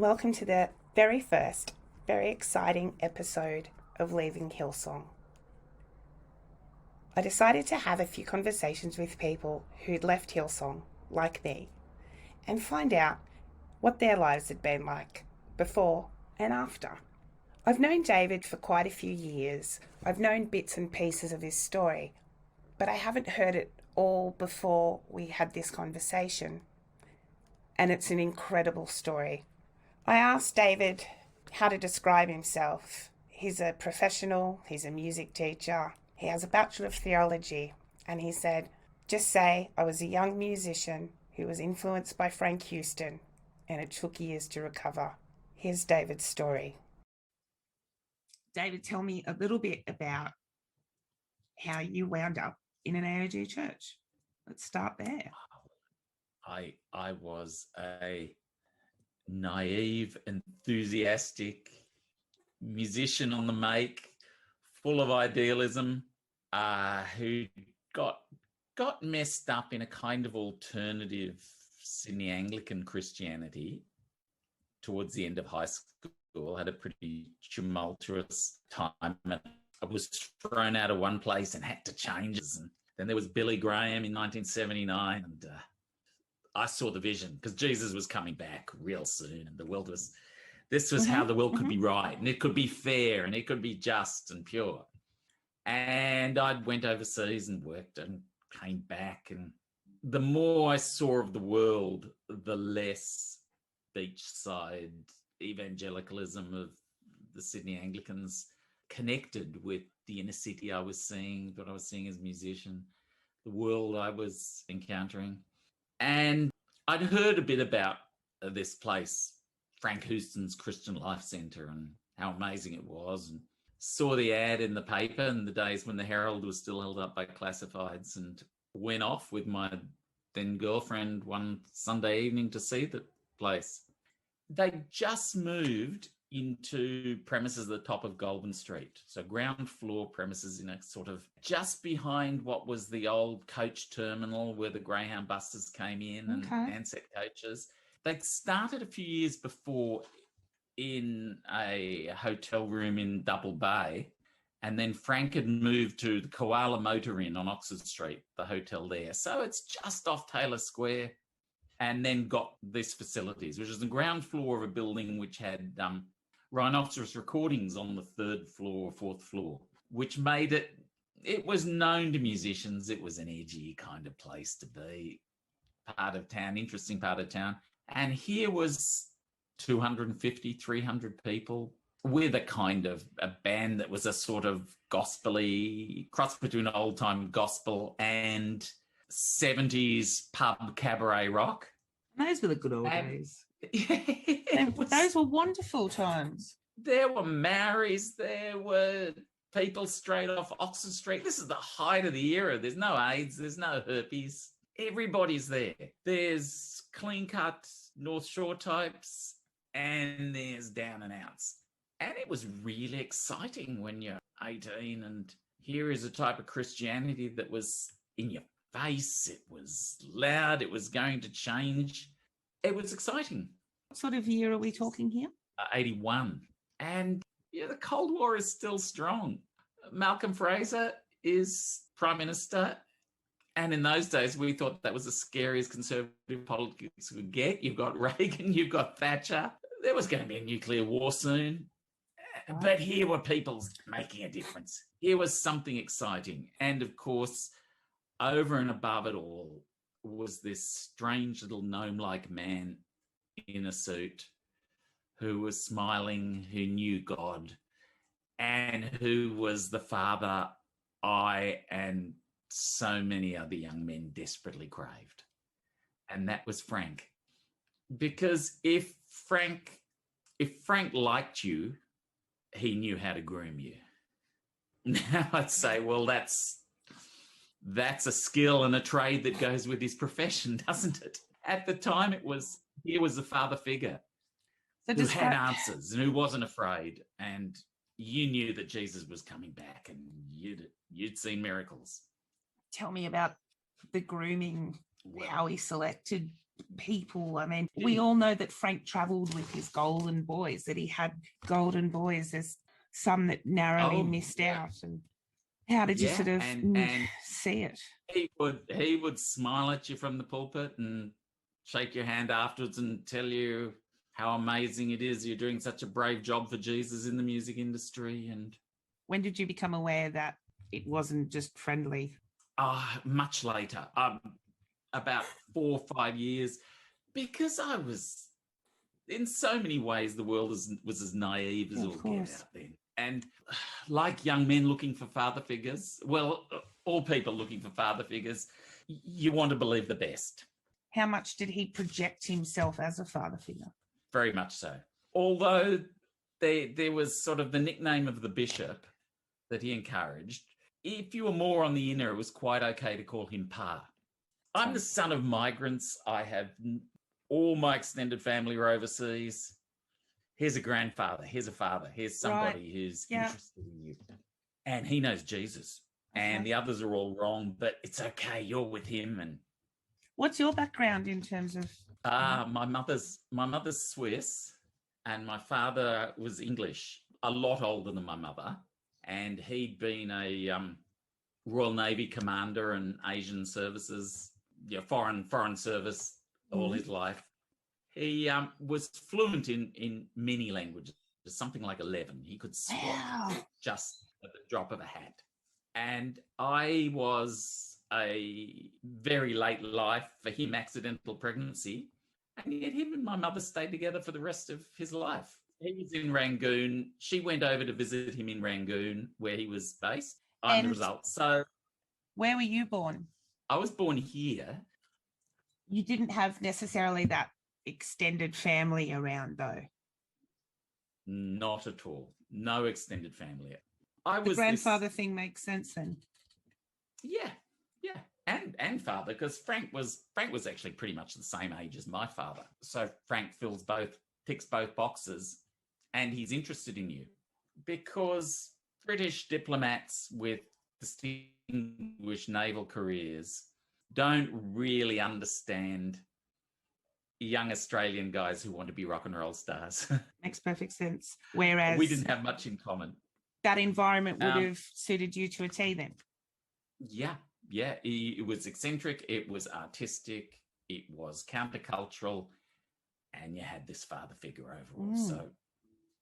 welcome to the very first, very exciting episode of Leaving Hillsong. I decided to have a few conversations with people who'd left Hillsong, like me, and find out what their lives had been like before and after. I've known David for quite a few years. I've known bits and pieces of his story, but I haven't heard it all before we had this conversation. And it's an incredible story. I asked David how to describe himself. He's a professional, he's a music teacher, he has a Bachelor of Theology, and he said, just say I was a young musician who was influenced by Frank Houston, and it took years to recover. Here's David's story. David, tell me a little bit about how you wound up in an AOG church. Let's start there. I was a naive, enthusiastic musician on the make, full of idealism, who got messed up in a kind of alternative Sydney Anglican Christianity towards the end of high school. Had a pretty tumultuous time, and I was thrown out of one place and had to change. And then there was Billy Graham in 1979, and I saw the vision because Jesus was coming back real soon, and this was how the world could be right, and it could be fair, and it could be just and pure. And I went overseas and worked and came back, and the more I saw of the world, the less beachside evangelicalism of the Sydney Anglicans connected with the inner city I was seeing, what I was seeing as a musician, the world I was encountering. And I'd heard a bit about this place, Frank Houston's Christian Life Centre, and how amazing it was, and saw the ad in the paper in the days when the Herald was still held up by classifieds, and went off with my then girlfriend one Sunday evening to see the place. They just moved into premises at the top of Goulburn Street. So ground floor premises in a sort of just behind what was the old coach terminal where the Greyhound buses came in and Ansett coaches. They started a few years before in a hotel room in Double Bay. And then Frank had moved to the Koala Motor Inn on Oxford Street, the hotel there. So it's just off Taylor Square, and then got this facilities, which is the ground floor of a building which had Rhinoceros Recordings on the third floor, fourth floor, which made it was known to musicians. It was an edgy kind of place to be, part of town, interesting part of town. And here was 250, 300 people with a band that was a sort of gospel-y, cross between old-time gospel and 70s pub cabaret rock. Those were the good old days. Yeah, those were wonderful times. There were Maoris, there were people straight off Oxford Street. This is the height of the era. There's no AIDS, there's no herpes. Everybody's there. There's clean-cut North Shore types, and there's down and outs. And it was really exciting when you're 18, and here is a type of Christianity that was in your face. It was loud. It was going to change. It was exciting. What sort of year are we talking here? 81. And the Cold War is still strong. Malcolm Fraser is Prime Minister. And in those days, we thought that was the scariest conservative politics we could get. You've got Reagan, you've got Thatcher. There was going to be a nuclear war soon. But here were people making a difference. Here was something exciting. And of course, over and above it all was this strange little gnome-like man in a suit who was smiling, who knew God, and who was the father I and so many other young men desperately craved. And that was Frank. Because if Frank liked you, he knew how to groom you. Now I'd say, well, that's a skill and a trade that goes with his profession, doesn't it? At the time, he was the father figure who had answers and who wasn't afraid. And you knew that Jesus was coming back, and you'd seen miracles. Tell me about the grooming, how he selected people. I mean, we all know that Frank travelled with his golden boys, that he had golden boys. There's some that narrowly missed out. And how did you sort of and see it? he would smile at you from the pulpit and shake your hand afterwards and tell you how amazing it is you're doing such a brave job for Jesus in the music industry. And when did you become aware that it wasn't just friendly? Much later, about 4 or 5 years, because I was, in so many ways, the world was as naive as all get out then. And like young men looking for father figures, well, all people looking for father figures, you want to believe the best. How much did he project himself as a father figure? Very much so. Although there was sort of the nickname of the bishop that he encouraged. If you were more on the inner, it was quite okay to call him Pa. I'm the son of migrants. I have all my extended family are overseas. Here's a grandfather. Here's a father. Here's somebody who's interested in you. And he knows Jesus. And the others are all wrong, but it's okay. You're with him. And what's your background in terms of? My mother's Swiss, and my father was English, a lot older than my mother. And he'd been a Royal Navy commander and Asian services, foreign service all his life. He was fluent in many languages, something like 11. He could swap just at the drop of a hat. And I was a very late life, for him, accidental pregnancy. And yet him and my mother stayed together for the rest of his life. He was in Rangoon. She went over to visit him in Rangoon, where he was based. I'm the result. So, where were you born? I was born here. You didn't have necessarily that extended family around, though? Not at all. No extended family. The grandfather thing makes sense then. Yeah. And father, because Frank was actually pretty much the same age as my father. So Frank ticks both boxes, and he's interested in you. Because British diplomats with distinguished naval careers don't really understand young Australian guys who want to be rock and roll stars. Makes perfect sense. Whereas we didn't have much in common. That environment would have suited you to a T then. Yeah. It was eccentric, it was artistic, it was countercultural, and you had this father figure overall. So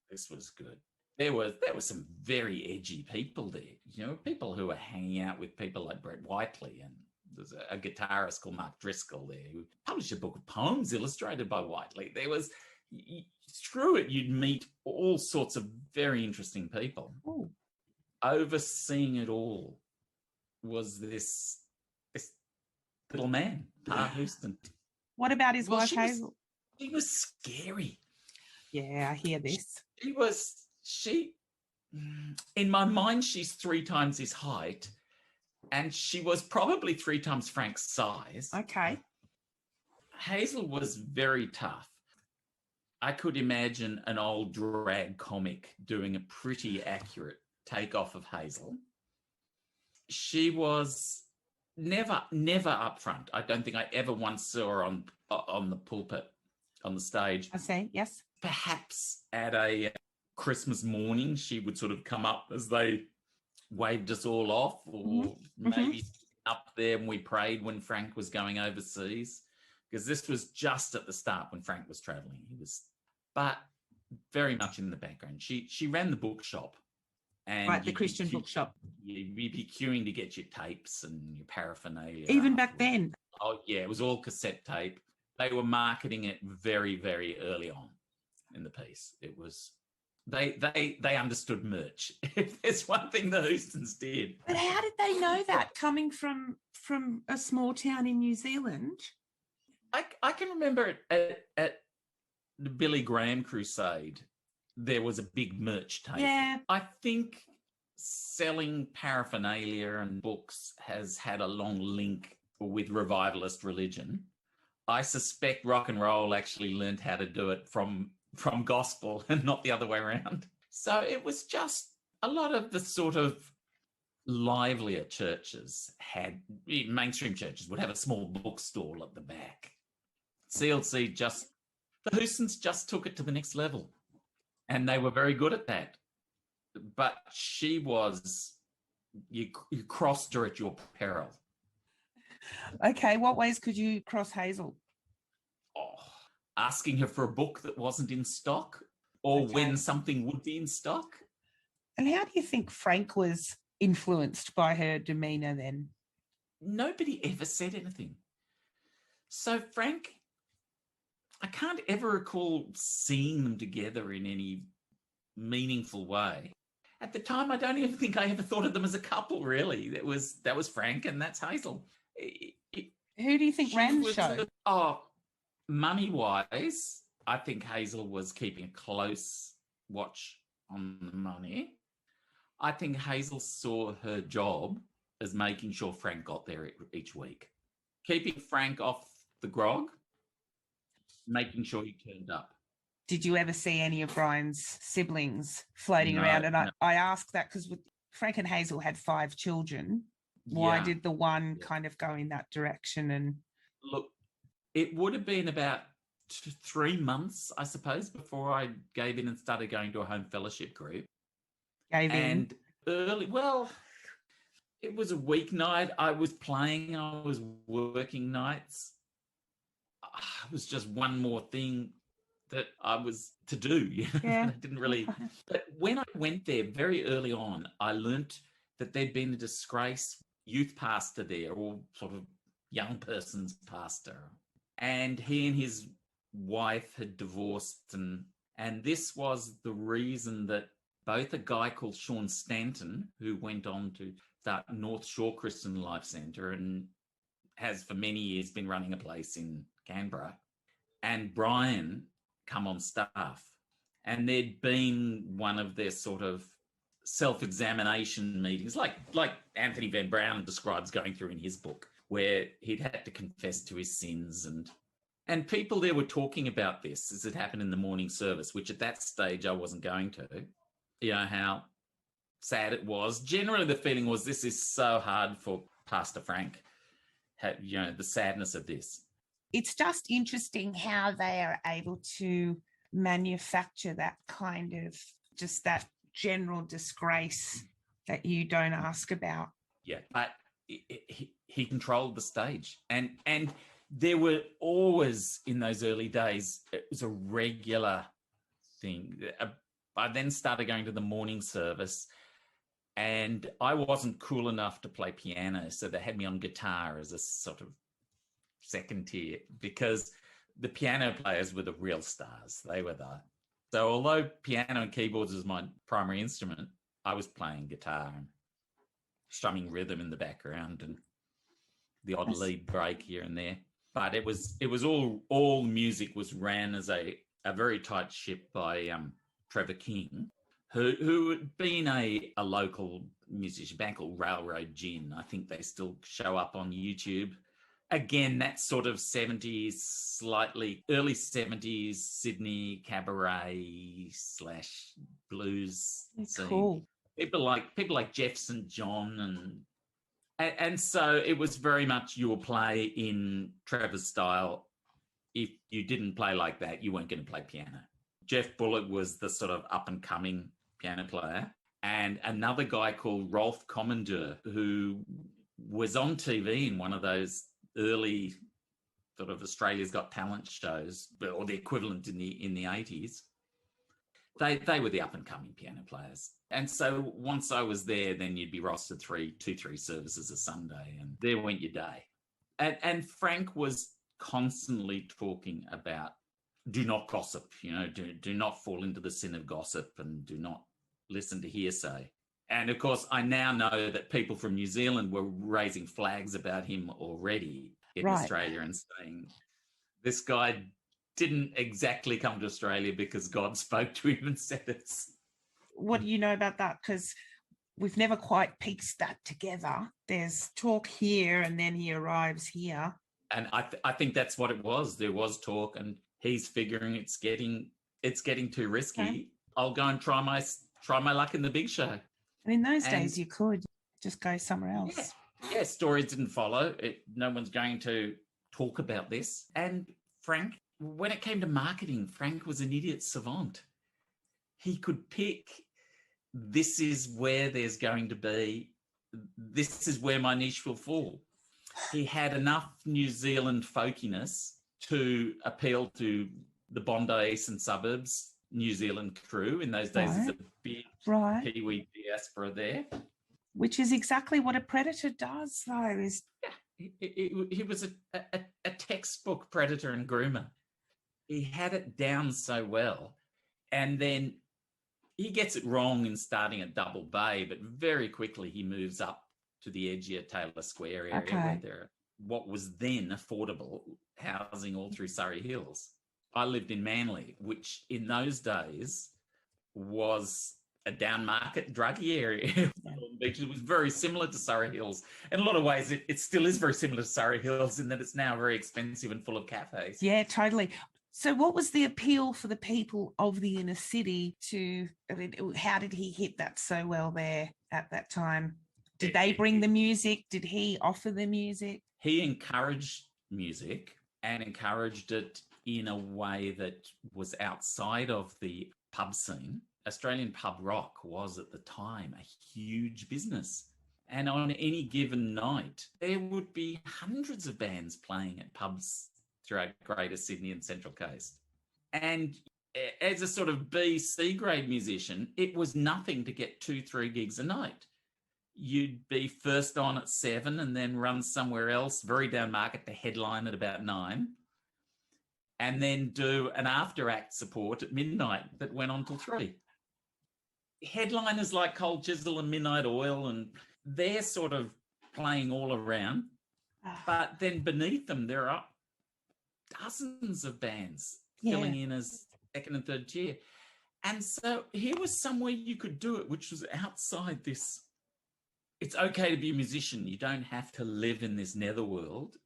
this was good. There were some very edgy people there. People who were hanging out with people like Brett Whiteley, and there's a guitarist called Mark Driscoll there who published a book of poems illustrated by Whiteley. There was, through it, you'd meet all sorts of very interesting people. Overseeing it all was this little man, Pa Houston. What about his wife, Hazel? She was scary. Yeah, I hear this. In my mind, she's 3 times his height, and she was probably 3 times Frank's size. Okay. Hazel was very tough. I could imagine an old drag comic doing a pretty accurate takeoff of Hazel. She was never up front. I don't think I ever once saw her on the pulpit, on the stage. I see, yes. Perhaps at a Christmas morning, she would sort of come up as they waved us all off, or maybe up there when we prayed when Frank was going overseas, because this was just at the start when Frank was traveling. But very much in the background. She ran the bookshop. And the Christian bookshop. You'd be queuing to get your tapes and your paraphernalia. Even back then? Oh, yeah, it was all cassette tape. They were marketing it very, very early on in the piece. It was, they understood merch. If there's one thing the Houstons did. But how did they know that, coming from a small town in New Zealand? I can remember at the Billy Graham crusade, there was a big merch table. Yeah. I think selling paraphernalia and books has had a long link with revivalist religion. I suspect rock and roll actually learned how to do it from gospel and not the other way around. So it was just a lot of the sort of livelier churches mainstream churches would have a small bookstall at the back. CLC the Houstons just took it to the next level, and they were very good at that. But she was, you crossed her at your peril. Okay, what ways could you cross Hazel? Oh, asking her for a book that wasn't in stock, or when something would be in stock. And how do you think Frank was influenced by her demeanour then? Nobody ever said anything. So Frank, I can't ever recall seeing them together in any meaningful way. At the time, I don't even think I ever thought of them as a couple, really. That was Frank and that's Hazel. Who do you think ran the show? Money-wise, I think Hazel was keeping a close watch on the money. I think Hazel saw her job as making sure Frank got there each week. Keeping Frank off the grog, making sure he turned up. Did you ever see any of Brian's siblings floating around? And I ask that because Frank and Hazel had 5 children. Why did the one kind of go in that direction? And look, it would have been about 3 months, I suppose, before I gave in and started going to a home fellowship group. And early, it was a weeknight. I was playing, I was working nights. It was just one more thing that I was to do. I didn't really. But when I went there very early on, I learnt that there'd been a disgrace youth pastor there, or sort of young person's pastor. And he and his wife had divorced. And this was the reason that both a guy called Sean Stanton, who went on to start North Shore Christian Life Centre and has for many years been running a place in Canberra, and Brian come on staff. And there'd been one of their sort of self-examination meetings, like Anthony Van Brown describes going through in his book, where he'd had to confess to his sins. And people there were talking about this as it happened in the morning service, which at that stage I wasn't going to. You know, how sad it was. Generally, the feeling was this is so hard for Pastor Frank, you know, the sadness of this. It's just interesting how they are able to manufacture that kind of just that general disgrace that you don't ask about. Yeah, but he controlled the stage. And there were always, in those early days, it was a regular thing. I then started going to the morning service, and I wasn't cool enough to play piano, so they had me on guitar as a sort of second tier, because the piano players were the real stars. They were so although piano and keyboards was my primary instrument, I was playing guitar and strumming rhythm in the background and the odd lead break here and there. But it was all music was ran as a very tight ship by Trevor King, who had been a local musician, band called Railroad Gin. I think they still show up on YouTube. Again, that sort of 70s, slightly early 70s Sydney cabaret / blues scene. Cool. People like Jeff St. John and so it was very much your play in Trevor's style. If you didn't play like that, you weren't going to play piano. Jeff Bullock was the sort of up-and-coming piano player. And another guy called Rolf Commandeur, who was on TV in one of those early sort of Australia's Got Talent shows, or the equivalent in the 80s. They were the up-and-coming piano players. And so once I was there, then you'd be rostered 2-3 services a Sunday, and there went your day. And Frank was constantly talking about do not gossip, do not fall into the sin of gossip, and do not listen to hearsay. And of course, I now know that people from New Zealand were raising flags about him already in Australia and saying, this guy didn't exactly come to Australia because God spoke to him and said it. What do you know about that? Because we've never quite pieced that together. There's talk here and then he arrives here. And I think that's what it was. There was talk, and he's figuring it's getting too risky. Okay. I'll go and try my luck in the big show. And in those days, you could just go somewhere else. Yeah, stories didn't follow. No one's going to talk about this. And Frank, when it came to marketing, Frank was an idiot savant. He could pick, this is where there's going to be, this is where my niche will fall. He had enough New Zealand folkiness to appeal to the Bondi eastern suburbs, New Zealand crew. In those days, there's a big Kiwi diaspora there. Which is exactly what a predator does, though. He was a textbook predator and groomer. He had it down so well. And then he gets it wrong in starting at Double Bay, but very quickly he moves up to the edgier Taylor Square area where there are what was then affordable housing all through Surrey Hills. I lived in Manly, which in those days was a down market druggy area. It was very similar to Surrey Hills. In a lot of ways, it still is very similar to Surrey Hills in that it's now very expensive and full of cafes. Yeah, totally. So what was the appeal for the people of the inner city how did he hit that so well there at that time? Did they bring the music? Did he offer the music? He encouraged music and encouraged it in a way that was outside of the pub scene. Australian pub rock was at the time a huge business. And on any given night, there would be hundreds of bands playing at pubs throughout Greater Sydney and Central Coast. And as a sort of B, C grade musician, it was nothing to get 2-3 gigs a night. You'd be first on at 7 and then run somewhere else, very down market, to headline at about 9. And then do an after act support at midnight that went on till 3. Headliners like Cold Chisel and Midnight Oil, and they're sort of playing all around. But then beneath them, there are dozens of bands filling in as second and third tier. And so here was somewhere you could do it, which was outside this. It's okay to be a musician. You don't have to live in this netherworld.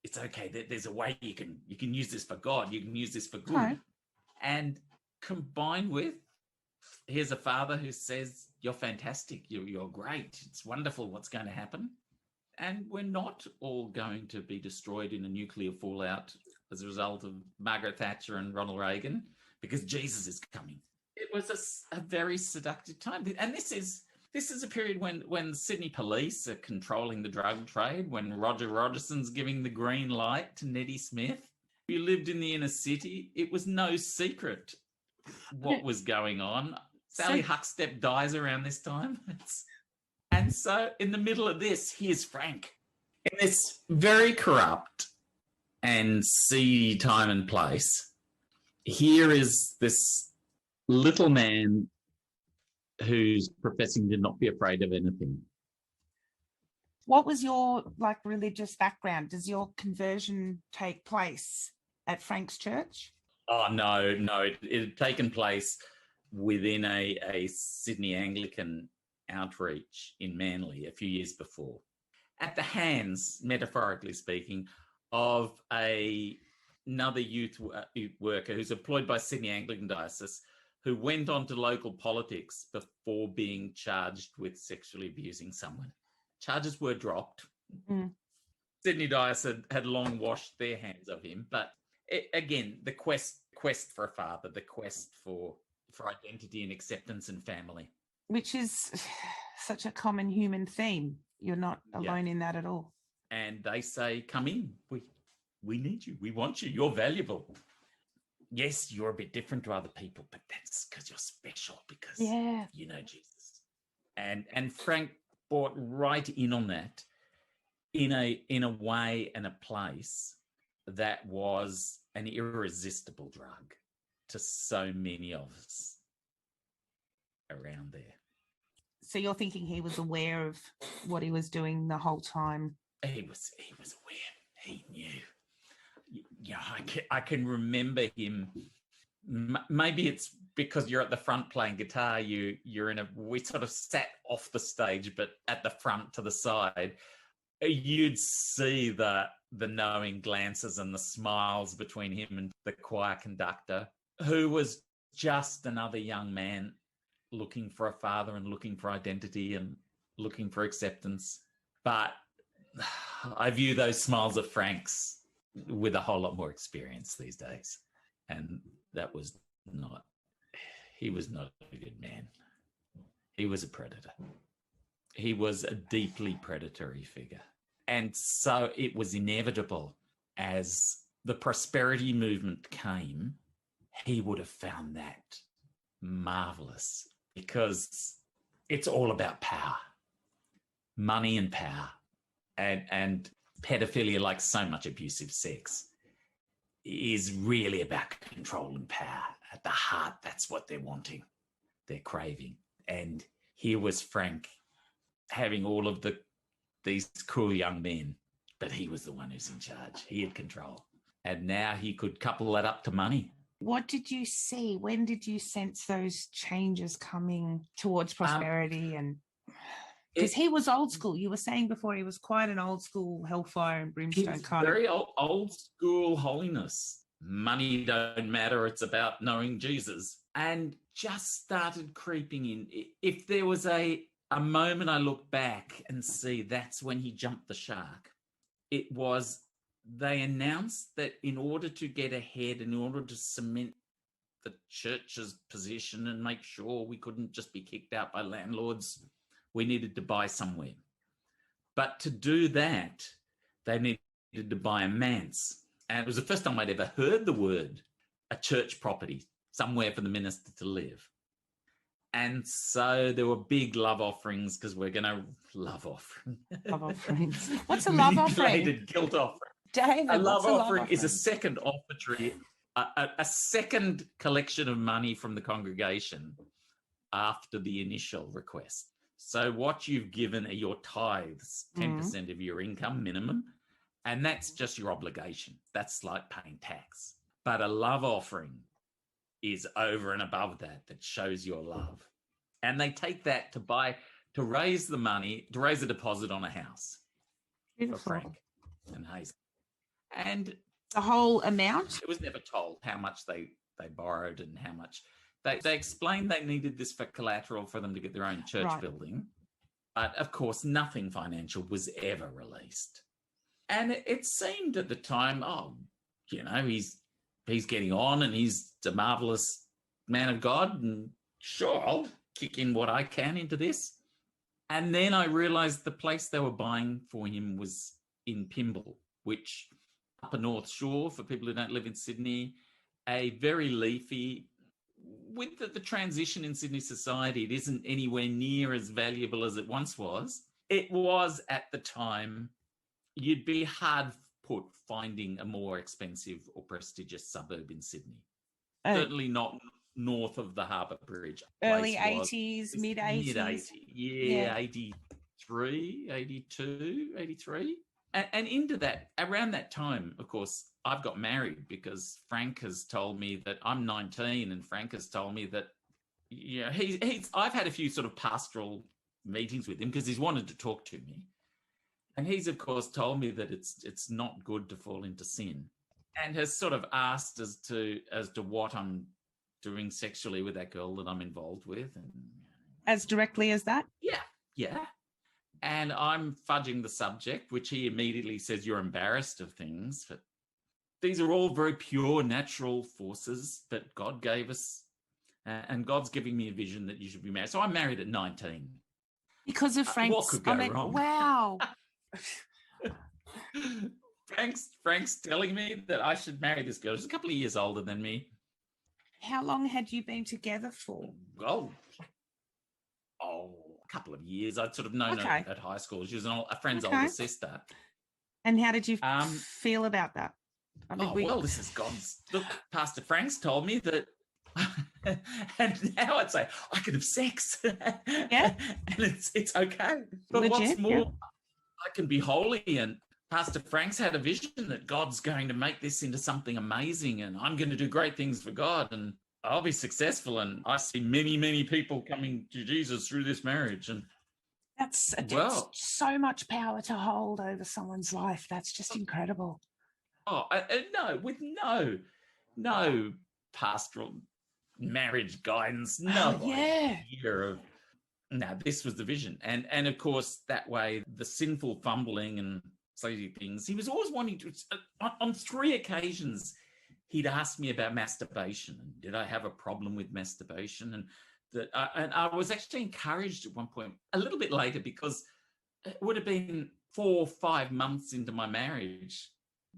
It's okay. There's a way you can use this for God. You can use this for good. Right. And combined with, here's a father who says, you're fantastic. You're great. It's wonderful what's going to happen. And we're not all going to be destroyed in a nuclear fallout as a result of Margaret Thatcher and Ronald Reagan, because Jesus is coming. It was a very seductive time. And this is a period when Sydney police are controlling the drug trade, when Roger Rogerson's giving the green light to Nettie Smith. If you lived in the inner city, it was no secret what was going on. Sally Huckstep dies around this time. And so in the middle of this, here's Frank. In this very corrupt and seedy time and place, here is this little man who's professing to not be afraid of anything. What was your religious background? Does your conversion take place at Frank's church? Oh, no. It had taken place within a Sydney Anglican outreach in Manly a few years before, at the hands, metaphorically speaking, of another youth worker who's employed by Sydney Anglican Diocese, who went on to local politics before being charged with sexually abusing someone. Charges were dropped. Mm. Sydney Diocese had long washed their hands of him, but again, the quest for a father, the quest for identity and acceptance and family. Which is such a common human theme. You're not alone in that at all. And they say, come in. We need you. We want you. You're valuable. Yes, you're a bit different to other people, but that's because you're special, because you know Jesus. And Frank bought right in on that in a way and a place that was an irresistible drug to so many of us around there. So you're thinking he was aware of what he was doing the whole time? He was aware. He knew. Yeah, I can remember him. Maybe it's because you're at the front playing guitar. We sort of sat off the stage, but at the front to the side, you'd see the knowing glances and the smiles between him and the choir conductor, who was just another young man looking for a father and looking for identity and looking for acceptance. But I view those smiles of Frank's with a whole lot more experience these days. And he was not a good man. He was a predator. He was a deeply predatory figure. And so it was inevitable as the prosperity movement came, he would have found that marvelous because it's all about power, money and power. And pedophilia, like so much abusive sex, is really about control and power. At the heart, that's what they're wanting, they're craving. And here was Frank having all of these cool young men, but he was the one who's in charge. He had control. And now he could couple that up to money. What did you see? When did you sense those changes coming towards prosperity? And because he was old school. You were saying before he was quite an old school hellfire and brimstone kind very old school holiness. Money don't matter. It's about knowing Jesus. And just started creeping in. If there was a moment I look back and see that's when he jumped the shark, it was they announced that in order to get ahead, in order to cement the church's position and make sure we couldn't just be kicked out by landlords, we needed to buy somewhere. But to do that, they needed to buy a manse. And it was the first time I'd ever heard the word, a church property, somewhere for the minister to live. And so there were big love offerings because we're going to love offering. Love offerings. What's a love offering? Manipulated guilt offering. David, a love offering is a second offertory, a second collection of money from the congregation after the initial request. So what you've given are your tithes, 10% of your income minimum, and that's just your obligation. That's like paying tax. But a love offering is over and above that shows your love. And they take that to raise the money, to raise a deposit on a house. Beautiful. For Frank and Hazel. And the whole amount? It was never told how much they borrowed and how much. They explained they needed this for collateral for them to get their own church building. But of course, nothing financial was ever released. And it seemed at the time, he's getting on and he's a marvelous man of God. And sure, I'll kick in what I can into this. And then I realized the place they were buying for him was in Pymble, which upper North Shore, for people who don't live in Sydney, a very leafy. With the transition in Sydney society, it isn't anywhere near as valuable as it once was. It was at the time, you'd be hard put finding a more expensive or prestigious suburb in Sydney. Certainly not north of the Harbour Bridge. Early 80s, mid 80s. Mid 80s, yeah, 83, 82, 83. And into that, around that time, of course, I've got married because Frank has told me that I'm 19 and Frank has told me that, I've had a few sort of pastoral meetings with him because he's wanted to talk to me. And he's, of course, told me that it's not good to fall into sin and has sort of asked as to what I'm doing sexually with that girl that I'm involved with. And as directly as that? Yeah. And I'm fudging the subject, which he immediately says, you're embarrassed of things. But these are all very pure, natural forces that God gave us. And God's giving me a vision that you should be married. So I'm married at 19. Because of Frank's... what could go wrong? Wow. Frank's telling me that I should marry this girl. She's a couple of years older than me. How long had you been together for? A couple of years. I'd sort of known her at high school. She was a friend's older sister. And how did you feel about that? Well, this is God's... Look, Pastor Frank's told me that... and now I'd say, I could have sex. Yeah. And it's okay. But legit, what's more, I can be holy. And Pastor Frank's had a vision that God's going to make this into something amazing and I'm going to do great things for God and I'll be successful. And I see many, many people coming to Jesus through this marriage. And that's so much power to hold over someone's life. That's just incredible. With no pastoral marriage guidance. This was the vision. And of course, that way, the sinful fumbling and silly things. He was always wanting to, on 3 occasions, he'd asked me about masturbation. And did I have a problem with masturbation? And I was actually encouraged at one point, a little bit later, because it would have been 4 or 5 months into my marriage.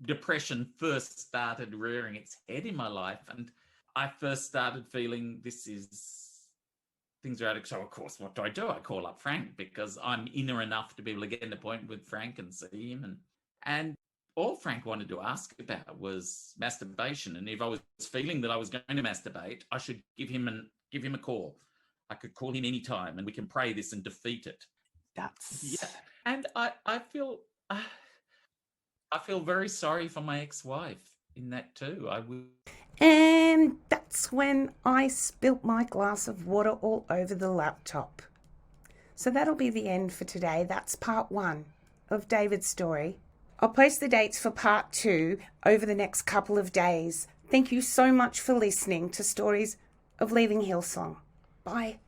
Depression first started rearing its head in my life. And I first started feeling things are out of control. So, of course, what do? I call up Frank, because I'm inner enough to be able to get an appointment with Frank and see him. And all Frank wanted to ask about was masturbation. And if I was feeling that I was going to masturbate, I should give him a call. I could call him anytime and we can pray this and defeat it. That's... Yeah. And I feel very sorry for my ex-wife in that too. And that's when I spilt my glass of water all over the laptop. So that'll be the end for today. That's part 1 of David's story. I'll post the dates for part 2 over the next couple of days. Thank you so much for listening to Stories of Leaving Hillsong. Bye.